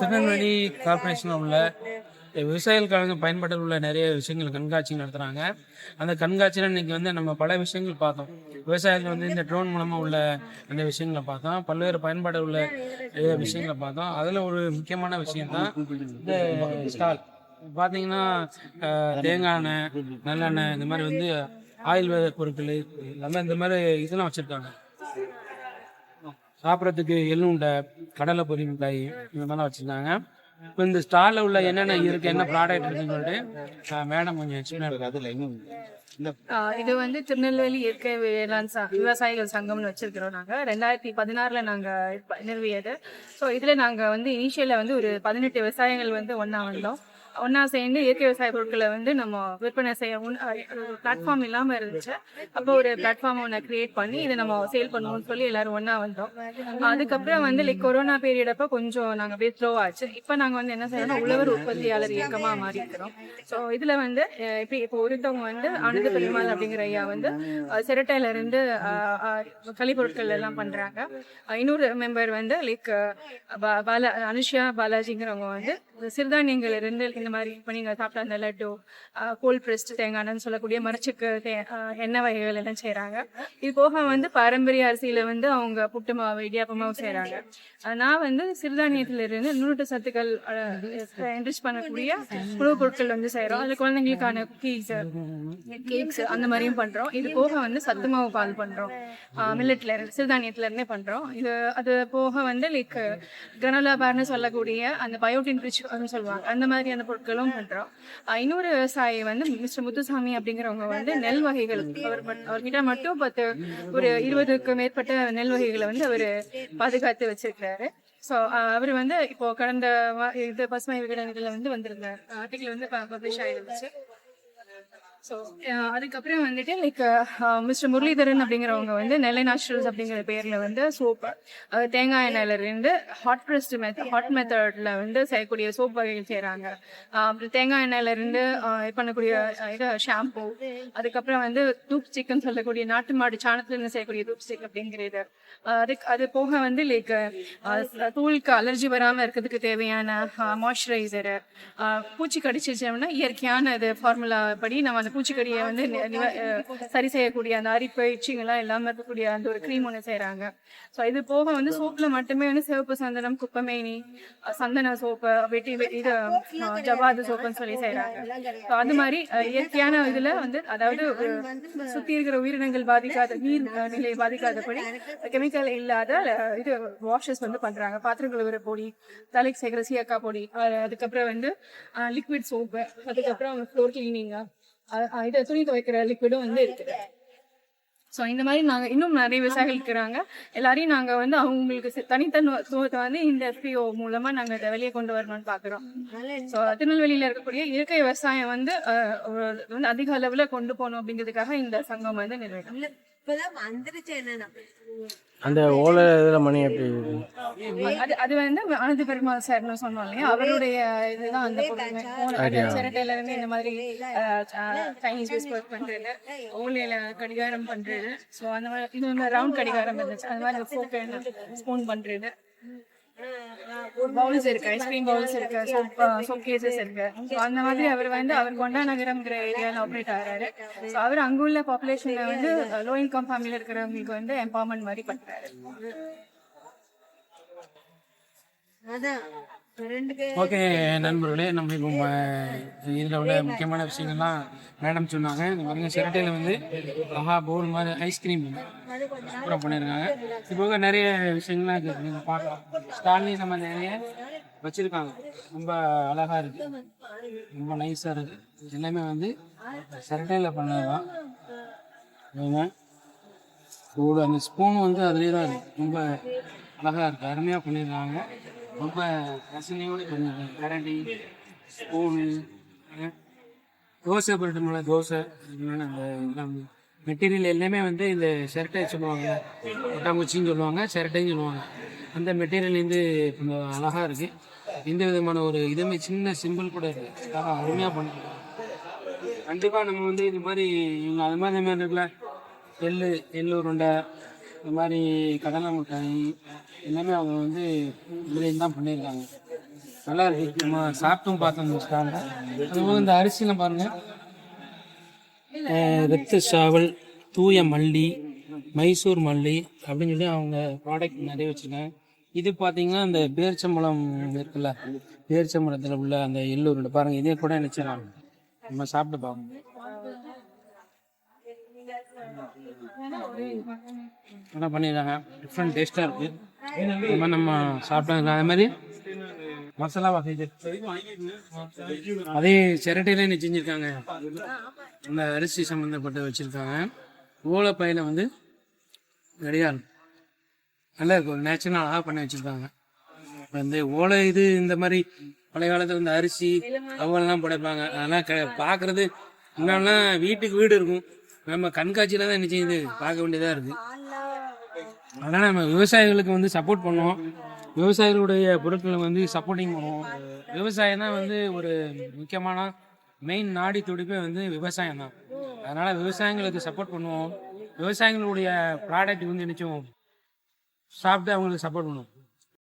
திருநெல்வேலி கார்பரேஷனில் உள்ள விவசாயிகளுக்காக பயன்பாட்டில் உள்ள நிறைய விஷயங்கள் கண்காட்சி நடத்துகிறாங்க. அந்த கண்காட்சியில் இன்றைக்கி வந்து நம்ம பல விஷயங்கள் பார்த்தோம். விவசாயிகள் வந்து இந்த ட்ரோன் மூலமாக உள்ள அந்த விஷயங்களை பார்த்தோம். பல்வேறு பயன்பாடு உள்ள விஷயங்களை பார்த்தோம். அதில் ஒரு முக்கியமான விஷயம்தான் இந்த ஸ்டால். பார்த்தீங்கன்னா தேங்காய் எண்ணெய், நல்லெண்ணெய், இந்த மாதிரி வந்து ஆயில் பொருட்கள் எல்லாமே இந்த மாதிரி இதெல்லாம் வச்சுருக்காங்க. சாப்பிட்றதுக்கு எள்ளுண்டை, கடலை பொரி மிட்டாய் இந்த மாதிரிலாம் வச்சுருந்தாங்க. இப்போ இந்த ஸ்டாலில் உள்ள என்னென்ன இருக்குது, என்ன ப்ராடக்ட் இருக்குன்னு சொல்லிட்டு மேடம் கொஞ்சம் எக்ஸ்பிளைன் அதில் இன்னும் இது வந்து திருநெல்வேலி இயற்கை வேளாண் விவசாயிகள் சங்கம்னு வச்சிருக்கிறோம். நாங்கள் 2016 நாங்கள் நிறுவியது. ஸோ இதில் நாங்கள் வந்து இனிஷியலில் வந்து ஒரு 18 விவசாயிகள் வந்து ஒன்றா சேர்ந்து இயற்கை விவசாய பொருட்களை வந்து நம்ம விற்பனை செய்ய பிளாட்ஃபார்ம் இல்லாமல் இருந்துச்சு. அப்போ ஒரு பிளாட்ஃபார்ம் ஒன்று கிரியேட் பண்ணி இதை நம்ம சேல் பண்ணுவோம்னு சொல்லி எல்லாரும் ஒன்றா வந்தோம். அதுக்கப்புறம் வந்து கொரோனா பீரியட் அப்போ கொஞ்சம் நாங்கள் அப்படியே ஸ்லோ ஆச்சு. இப்போ நாங்கள் வந்து என்ன செய்யறோம்னா உழவர் உற்பத்தியாளர் இயக்கமாக மாறி இருக்கிறோம். ஸோ இதில் வந்து இப்போ ஒருத்தவங்க வந்து ஆனந்த பெருமாள் அப்படிங்கிற ஐயா வந்து சிரட்டையிலேருந்து கழிப்பொருட்கள் எல்லாம் பண்ணுறாங்க. இன்னொரு மெம்பர் வந்து அனுஷியா பாலாஜிங்கிறவங்க வந்து சிறுதானியங்கள் இருந்து இந்த மாதிரி இப்போ நீங்கள் சாப்பிட்ட அந்த லட்டு, கோல்ட் ப்ரெஸ்ட் தேங்காய்னு சொல்லக்கூடிய மரச்சுக்கு எண்ணெய் வகைகள் எல்லாம் செய்கிறாங்க. இது போக வந்து பாரம்பரிய அரிசியில் வந்து அவங்க புட்டு மாவு, இடியாப்பமாவும் செய்கிறாங்க. நான் வந்து சிறுதானியத்திலிருந்து நுண்ணுட்டு சத்துக்கள் என்ரிச் பண்ணக்கூடிய உணவுப் பொருட்கள் வந்து செய்கிறோம். அதில் குழந்தைங்களுக்கான குக்கீஸ், கேக்ஸ் அந்த மாதிரியும் பண்ணுறோம். இது போக வந்து சத்து மாவு பால் பண்ணுறோம். மில்லட்ல இருந்து சிறுதானியத்திலேருந்தே பண்ணுறோம். அது போக வந்து கிரனோலா பார்னு சொல்லக்கூடிய அந்த பயோட்டின் ரிச் சொல்லுவாங்க, அந்த மாதிரி அந்த பொருட்களும் பண்றோம். இன்னொரு விவசாயி வந்து மிஸ்டர் முத்துசாமி அப்படிங்கிறவங்க வந்து நெல் வகைகள் அவர்கிட்ட மட்டும் ஒரு 20க்கும் மேற்பட்ட நெல் வகைகளை வந்து அவர் பாதுகாத்து வச்சிருக்கிறாரு. ஸோ அவர் வந்து இப்போ கடந்த இது பசுமை விகடனத்தில் வந்து வந்திருந்த ஆர்டிகிள் வந்து பப்ளிஷ் ஆயிருந்துச்சு. ஸோ அதுக்கப்புறம் வந்துட்டு மிஸ்டர் முரளிதரன் அப்படிங்கிறவங்க வந்து நெல்லை நேச்சுரல்ஸ் அப்படிங்கிற பேரில் வந்து சோப்பு, தேங்காய் எண்ணெயிலேருந்து ஹாட் மெத்தடில் வந்து செய்யக்கூடிய சோப் வகைகள் செய்கிறாங்க. அப்புறம் தேங்காய் எண்ணெயிலேருந்து பண்ணக்கூடிய இது ஷாம்பு, அதுக்கப்புறம் வந்து தூப் ஸ்டிக்னு சொல்லக்கூடிய நாட்டு மாடு சாணத்துலேருந்து செய்யக்கூடிய தூப் ஸ்டிக் அப்படிங்கிறது. அது போக வந்து தூளுக்கு அலர்ஜி வராமல் இருக்கிறதுக்கு தேவையான மாய்ஸ்சரைசரு, பூச்சி கடிச்சிச்சோம்னா இயற்கையான இது ஃபார்முலா படி நம்ம அந்த பூச்சிக்கடியை வந்து சரி செய்யக்கூடிய அந்த அரிப்பு இச்சிங்கெல்லாம் இல்லாமல் இருக்கக்கூடிய அந்த ஒரு க்ரீம் ஒன்று செய்கிறாங்க. ஸோ இது போக வந்து சோப்பில் மட்டுமே வந்து சிவப்பு சந்தனம், குப்பமேனி, சந்தன சோப்பு, இது ஜவாது சோப்புன்னு சொல்லி செய்கிறாங்க. ஸோ அது மாதிரி இயற்கையான இதில் வந்து அதாவது சுற்றி இருக்கிற உயிரினங்கள் பாதிக்காத, நீர் நிலையை பாதிக்காதபடி கெமிக்கல் இல்லாத இது வாஷஸ் வந்து பண்ணுறாங்க. பாத்திரம் கழுவுற பொடி, தலைக்கு சேர்க்குற சீயக்கா பொடி, அதுக்கப்புறம் வந்து லிக்விட் சோப்பு, அதுக்கப்புறம் ஃப்ளோர் கிளீனிங்கு, இது துணி துவைக்கிற லிக்விடும் வந்து இருக்குது. ஸோ இந்த மாதிரி நாங்கள் இன்னும் நிறைய விவசாயிகள் இருக்கிறாங்க. எல்லாரையும் நாங்கள் வந்து அவங்களுக்கு தனித்தன்மைத்துவத்தை வந்து இந்த FPO மூலமாக நாங்கள் இதை வெளியே கொண்டு வரணும்னு பார்க்குறோம். ஸோ திருநெல்வேலியில் இருக்கக்கூடிய இயற்கை விவசாயம் வந்து அதிக அளவில் கொண்டு போகணும் அப்படிங்கிறதுக்காக இந்த சங்கம் வந்து நிறுவனம். அந்த ஓலை இதில் மணி எப்படி அது வந்து ஆனந்த பெருமாள் சார்னு சொன்னோம் இல்லையா, அவருடைய இதுதான் அந்த சிரட்டையில இருந்து இந்த மாதிரி சைனீஸ் ஒர்க் பண்றது, ஓலையில கடிகாரம் பண்றது. ஸோ அந்த மாதிரி இது வந்து ரவுண்ட் கடிகாரம் இருந்துச்சு, அது மாதிரி ஸ்பூன் பண்றது, பவுல்ஸ் இருக்கு, ஐஸ்கிரீம் பவுல்ஸ் இருக்கு, சோப் கேசஸ் இருக்கு. ஸோ அந்த மாதிரி அவர் கொண்டா நகரம்ங்கிற ஏரியாவில் ஆப்ரேட் ஆகிறாரு. ஸோ அவர் அங்குள்ள பாப்புலேஷன்ல வந்து லோ இன்கம் ஃபேமிலியில் இருக்கிறவங்களுக்கு வந்து எம்பவர்மெண்ட் மாதிரி பண்றாரு. ஓகே நண்பர்களே, நம்ம இப்போ இதில் உள்ள முக்கியமான விஷயங்கள்லாம் மேடம் சொன்னாங்க. இந்த மாதிரி சிரட்டையில் வந்து பவுல் மாதிரி ஐஸ்கிரீம் சூப்பராக பண்ணியிருக்காங்க. இப்போ நிறைய விஷயங்கள்லாம் இருக்குது, நீங்கள் பார்க்கலாம். ஸ்டால்லையும் நம்ம நிறைய வச்சுருக்காங்க, ரொம்ப அழகாக இருக்குது, ரொம்ப நைஸாக இருக்குது. எல்லாமே வந்து சிரட்டையில் பண்ணது தான். அந்த ஸ்பூன் வந்து அதுலேயே தான் இருக்குது, ரொம்ப அழகாக இருக்குது, அருமையாக பண்ணியிருக்காங்க. ரொம்ப ரசனையோடு பண்ணியிருக்காங்க. கரண்டி, ஸ்பூனு, தோசை போட்டுங்களா, தோசை அந்த எல்லாம் மெட்டீரியல் எல்லாமே வந்து இந்த சிரட்டை சொல்லுவாங்க, கொட்டாங்குச்சின்னு சொல்லுவாங்க, சிரட்டைன்னு சொல்லுவாங்க. அந்த மெட்டீரியல் கொஞ்சம் அழகாக இருக்குது. எந்த விதமான ஒரு இதுவுமே சின்ன சிம்பிள் கூட இருக்குது, அருமையாக பண்ணியிருக்காங்க. கண்டிப்பாக நம்ம வந்து இது மாதிரி இவங்க அது மாதிரி இருக்குல்ல, எள்ளு உருண்டை, இந்த மாதிரி கடலை மிட்டாய் எல்லாமே அவங்க வந்து இதுலேயும் தான் பண்ணியிருக்காங்க. நல்லா இருக்கு. நம்ம சாப்பிட்டும் பார்த்தோம் ஸ்டாலில். அதுபோக இந்த அரிசிலாம் பாருங்க, ரத்த சாவல், தூய மல்லி, மைசூர் மல்லி அப்படின்னு சொல்லி அவங்க ப்ராடக்ட் நிறைய வச்சுருக்காங்க. இது பார்த்தீங்கன்னா இந்த பேரிச்சம்பழம் இருக்குல்ல, பேரிச்சம்பழத்தில் உள்ள அந்த எள்ளூரில் பாருங்கள், இதே கூட நினச்சிடலாம். நம்ம சாப்பிட்டு பார்க்கணும். என்ன பண்ணிடுறாங்க, டிஃப்ரெண்ட் டேஸ்ட்டாக இருக்குது. நம்ம சாப்பிட்டாங்க. அதே மாதிரி மசாலா வகை அதே சிரட்டையில என்ன செஞ்சுருக்காங்க, அந்த அரிசி சம்மந்தப்பட்டு வச்சுருக்காங்க. ஓலைப்பையில் வந்து கடியால் நல்லா இருக்கும், ஒரு நேச்சுரலாக பண்ணி வச்சுருக்காங்க. வந்து ஓலை இது இந்த மாதிரி பழைய காலத்தில் இந்த அரிசி அவங்கெல்லாம் படைப்பாங்க. அதெல்லாம் பார்க்குறது முன்னாடிலாம் வீட்டுக்கு வீடு இருக்கும், நம்ம கண்காட்சியில் தான் என்ன செய்யுது பார்க்க வேண்டியதாக இருக்குது. அதனால் நம்ம விவசாயிகளுக்கு வந்து சப்போர்ட் பண்ணுவோம், விவசாயிகளுடைய பொருட்களை வந்து சப்போர்ட்டிங் பண்ணுவோம். விவசாயம் தான் வந்து ஒரு முக்கியமான மெயின் நாடி துடிப்பே வந்து விவசாயம் தான். அதனால் விவசாயிகளுக்கு சப்போர்ட் பண்ணுவோம், விவசாயிகளுடைய ப்ராடக்ட் வந்து நினச்சோம் சாப்பிட்டு அவங்களுக்கு சப்போர்ட் பண்ணுவோம்.